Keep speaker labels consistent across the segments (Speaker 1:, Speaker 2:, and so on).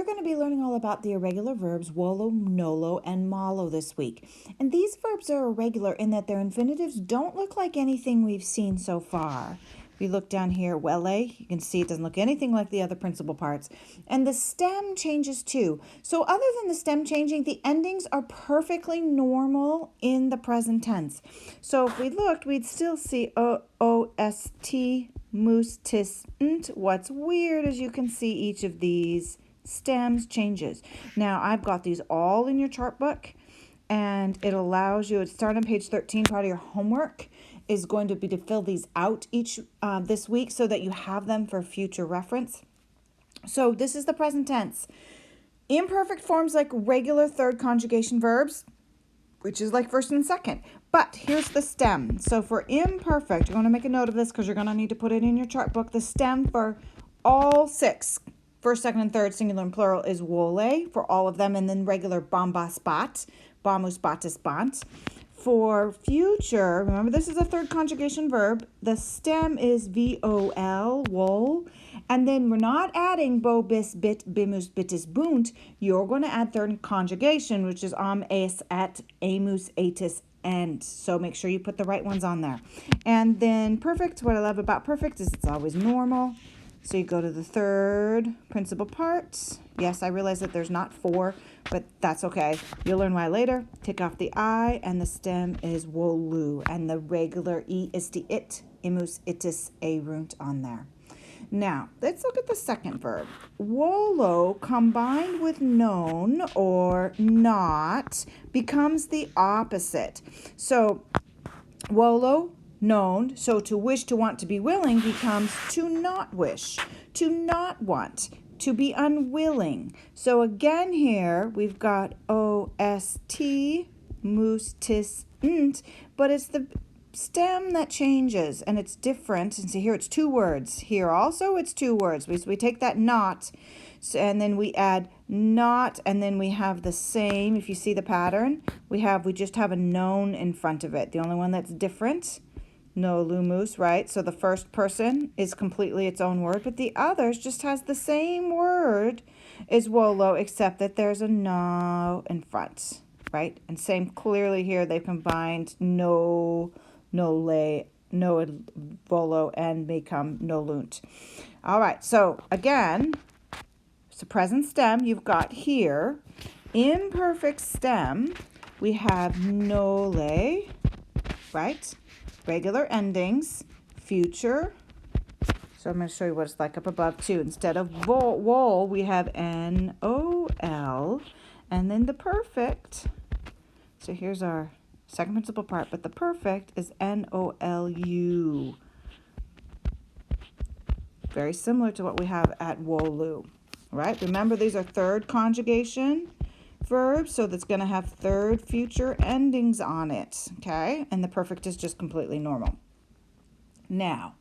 Speaker 1: going to be learning all about the irregular verbs Volo Nolo and Malo this week. And these verbs are irregular in that their infinitives don't look like anything we've seen so far. If you look down here, wele, you can see it doesn't look anything like the other principal parts. And the stem changes too. So other than the stem changing, the endings are perfectly normal in the present tense. So if we looked, we'd still see O-O-S-T, moose, tis, nt. What's weird is you can see each of these stems changes. Now I've got these all in your chart book, and it allows you, it starts on page 13, part of your homework is going to be to fill these out each this week so that you have them for future reference. So this is the present tense. Imperfect forms like regular third conjugation verbs, which is like first and second. But here's the stem. So for imperfect, you're going to make a note of this because you're going to need to put it in your chart book. The stem for all six, first, second, and third, singular and plural, is wole for all of them. And then regular bamba spot, bamus batis bant. For future, remember this is a third conjugation verb. The stem is vol, wol. And then we're not adding bo, bis, bit, bimus, bitis, bunt. You're going to add third conjugation, which is am, es, at, amus, atis, and. So make sure you put the right ones on there. And then perfect, what I love about perfect is it's always normal. So you go to the third principal part. Yes, I realize that there's not four, but that's okay. You'll learn why later. Take off the I, and the stem is wolu, and the regular E is the it, imus, itis, erunt on there. Now, let's look at the second verb. Wolo combined with known or not becomes the opposite. So, wolo, known, so to wish, to want, to be willing becomes to not wish, to not want, to be unwilling. So again here we've got O-S-T, moose, tis, nt, but it's the stem that changes and it's different. And see here it's two words. Here also it's two words. We take that not, and then we add not, and then we have the same. If you see the pattern, we just have a known in front of it. The only one that's different, no lumus, right? So the first person is completely its own word, but the others just has the same word as wolo, except that there's a no in front, right? And same clearly here, they've combined no le, no volo, and become no lunt. All right, so again, it's a present stem you've got here. Imperfect stem, we have nole, right? Regular endings, future. So I'm going to show you what it's like up above too. Instead of wol, we have N-O-L, and then the perfect. So here's our second principal part, but the perfect is N-O-L-U. Very similar to what we have at wolu, right? Remember, these are third conjugation verbs, so that's going to have third future endings on it, okay? And the perfect is just completely normal. Now,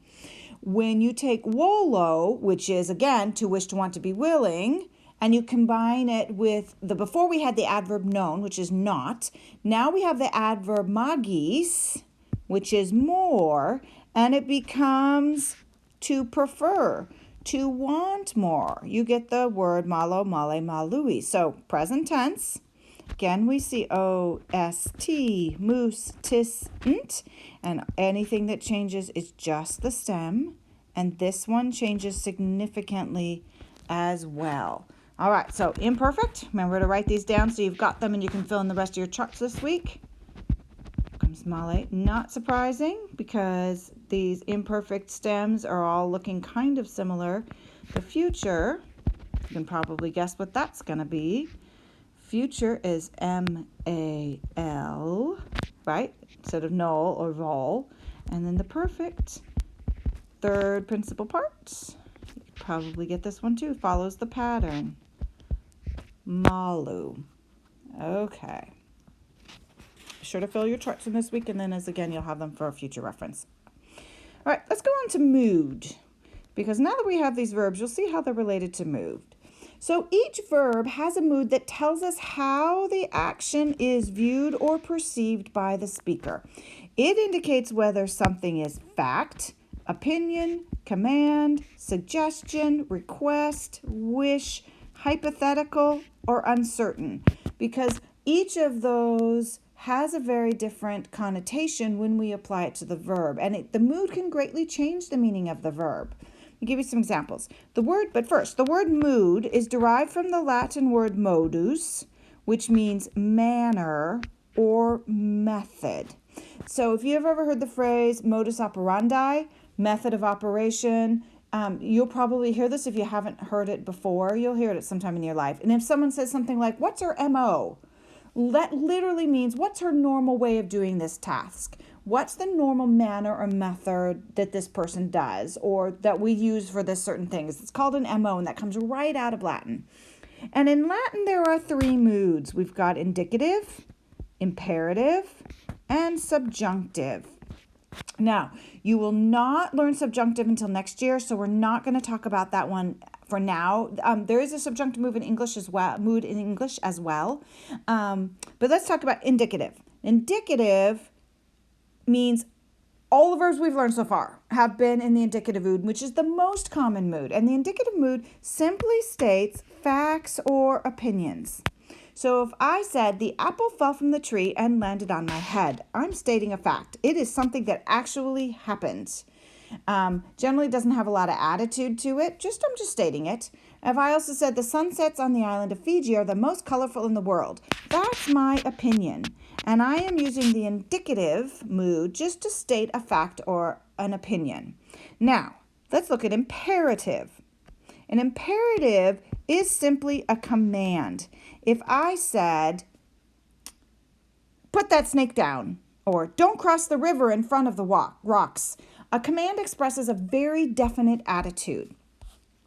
Speaker 1: when you take wolo, which is, again, to wish, to want, to be willing, and you combine it with before we had the adverb known, which is not. Now we have the adverb magis, which is more, and it becomes to prefer, to want more. You get the word malo, male, malui. So present tense. Again, we see O-S-T, moose, tis, nt. And anything that changes is just the stem. And this one changes significantly as well. All right, so imperfect. Remember to write these down so you've got them and you can fill in the rest of your charts this week. Comes male. Not surprising because these imperfect stems are all looking kind of similar. The future, you can probably guess what that's going to be. Future is M-A-L, right? Instead of null or vol. And then the perfect, third principal part. You probably get this one too. Follows the pattern. Malo. Okay. Be sure to fill your charts in this week, and then again, you'll have them for a future reference. All right, let's go on to mood. Because now that we have these verbs, you'll see how they're related to mood. So each verb has a mood that tells us how the action is viewed or perceived by the speaker. It indicates whether something is fact, opinion, command, suggestion, request, wish, hypothetical, or uncertain, because each of those has a very different connotation when we apply it to the verb, and the mood can greatly change the meaning of the verb. I'll give you some examples. The word mood is derived from the Latin word modus, which means manner or method. So if you've ever heard the phrase modus operandi, method of operation, you'll probably hear this. If you haven't heard it before, you'll hear it at some time in your life. And if someone says something like, what's her MO? That literally means, what's her normal way of doing this task? What's the normal manner or method that this person does, or that we use for this certain thing? It's called an MO, and that comes right out of Latin. And in Latin, there are 3 moods. We've got indicative, imperative, and subjunctive. Now, you will not learn subjunctive until next year, so we're not going to talk about that one for now. There is a subjunctive mood in English as well. But let's talk about indicative. Indicative means all the verbs we've learned so far have been in the indicative mood, which is the most common mood. And the indicative mood simply states facts or opinions. So if I said, the apple fell from the tree and landed on my head, I'm stating a fact. It is something that actually happened. Generally doesn't have a lot of attitude to it. I'm just stating it. If I also said, the sunsets on the island of Fiji are the most colorful in the world, that's my opinion. And I am using the indicative mood just to state a fact or an opinion. Now, let's look at imperative. An imperative is simply a command. If I said, put that snake down, or don't cross the river in front of the rocks, a command expresses a very definite attitude.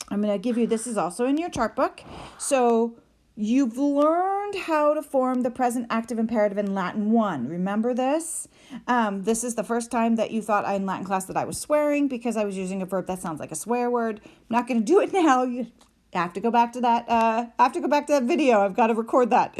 Speaker 1: I'm going to give you, this is also in your chart book. So you've learned how to form the present active imperative in Latin 1. Remember this? This is the first time that you thought in Latin class that I was swearing because I was using a verb that sounds like a swear word. I'm not going to do it now. You have to go back to that. Video. I've got to record that.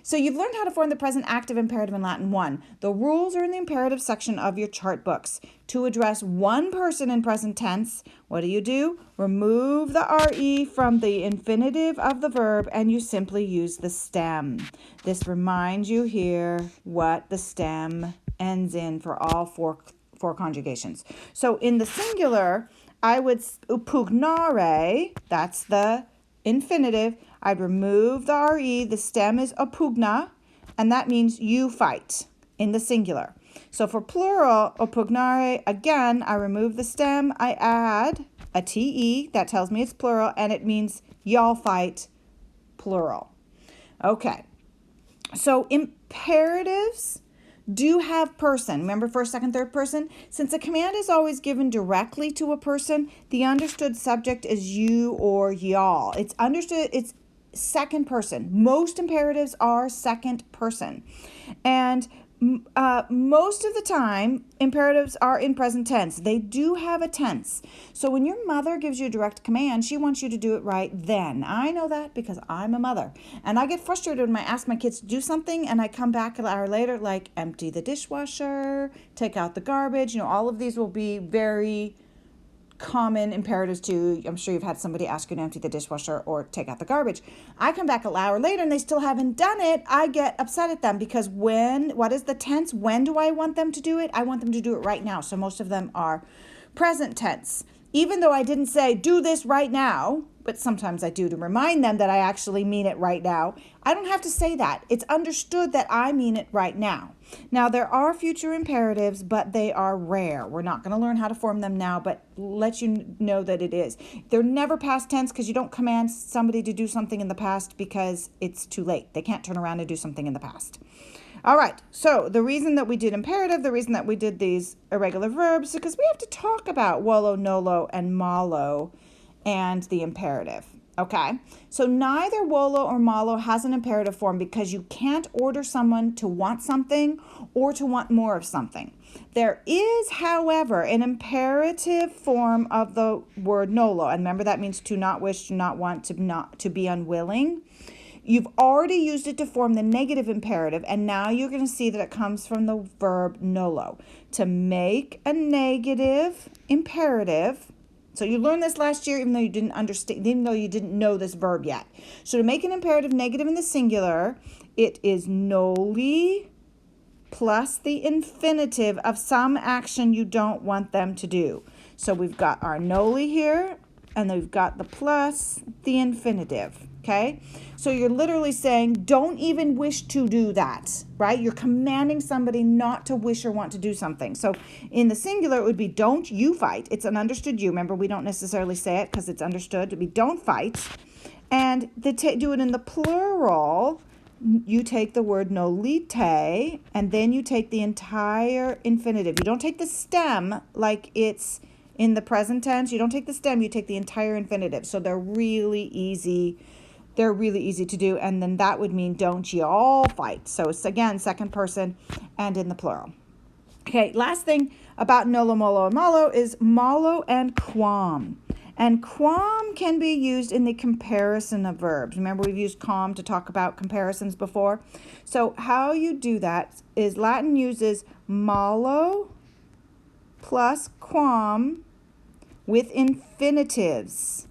Speaker 1: So you've learned how to form the present active imperative in Latin 1. The rules are in the imperative section of your chart books. To address one person in present tense, what do? Remove the RE from the infinitive of the verb, and you simply use the stem. This reminds you here what the stem ends in for all four conjugations. So in the singular, I would upugnare, that's the infinitive. I'd remove the RE, the stem is opugna, and that means you fight in the singular. So for plural, oppugnare, again, I remove the stem, I add a TE, that tells me it's plural, and it means y'all fight, plural. Okay, so imperatives do have person. Remember first, second, third person? Since a command is always given directly to a person, the understood subject is you or y'all. It's second person. Most imperatives are second person. And most of the time, imperatives are in present tense. They do have a tense. So when your mother gives you a direct command, she wants you to do it right then. I know that because I'm a mother. And I get frustrated when I ask my kids to do something and I come back an hour later, like empty the dishwasher, take out the garbage. All of these will be very common imperatives too. I'm sure you've had somebody ask you to empty the dishwasher or take out the garbage. I come back an hour later and they still haven't done it. I get upset at them because what is the tense? When do I want them to do it? I want them to do it right now. So most of them are present tense. Even though I didn't say do this right now, but sometimes I do to remind them that I actually mean it right now. I don't have to say that. It's understood that I mean it right now. Now, there are future imperatives, but they are rare. We're not going to learn how to form them now, but let you know that it is. They're never past tense because you don't command somebody to do something in the past because it's too late. They can't turn around and do something in the past. All right, so the reason that we did imperative, the reason that we did these irregular verbs, is because we have to talk about Volo Nolo and Malo and the imperative. Okay, so neither Volo or Malo has an imperative form because you can't order someone to want something or to want more of something. There is, however, an imperative form of the word nolo, and remember that means to not wish, to not want, to be unwilling. You've already used it to form the negative imperative, and now you're going to see that it comes from the verb nolo. To make a negative imperative So you learned this last year even though you didn't understand, even though you didn't know this verb yet. So to make an imperative negative in the singular, it is noli plus the infinitive of some action you don't want them to do. So we've got our noli here, and then we've got the plus the infinitive, okay? So you're literally saying, don't even wish to do that, right? You're commanding somebody not to wish or want to do something. So in the singular, it would be don't you fight. It's an understood you. Remember, we don't necessarily say it because it's understood. It would be don't fight. And do it in the plural, you take the word nolite, and then you take the entire infinitive. You don't take the stem like it's in the present tense. You don't take the stem, you take the entire infinitive. So they're really easy. They're really easy to do. And then that would mean don't you all fight. So it's again, second person and in the plural. Okay, last thing about nolo, molo, and malo is malo and quam. And quam can be used in the comparison of verbs. Remember, we've used quam to talk about comparisons before. So how you do that is Latin uses malo plus quam with infinitives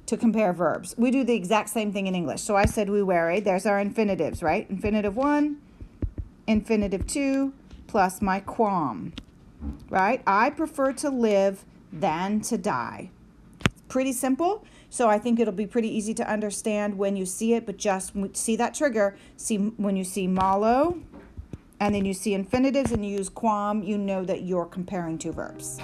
Speaker 1: to compare verbs. We do the exact same thing in English. So I said we weary. There's our infinitives, right? Infinitive 1, infinitive 2, plus my quam, right? I prefer to live than to die. Pretty simple. So I think it'll be pretty easy to understand when you see it, but just see that trigger. See when you see malo and then you see infinitives and you use quam, you know that you're comparing two verbs.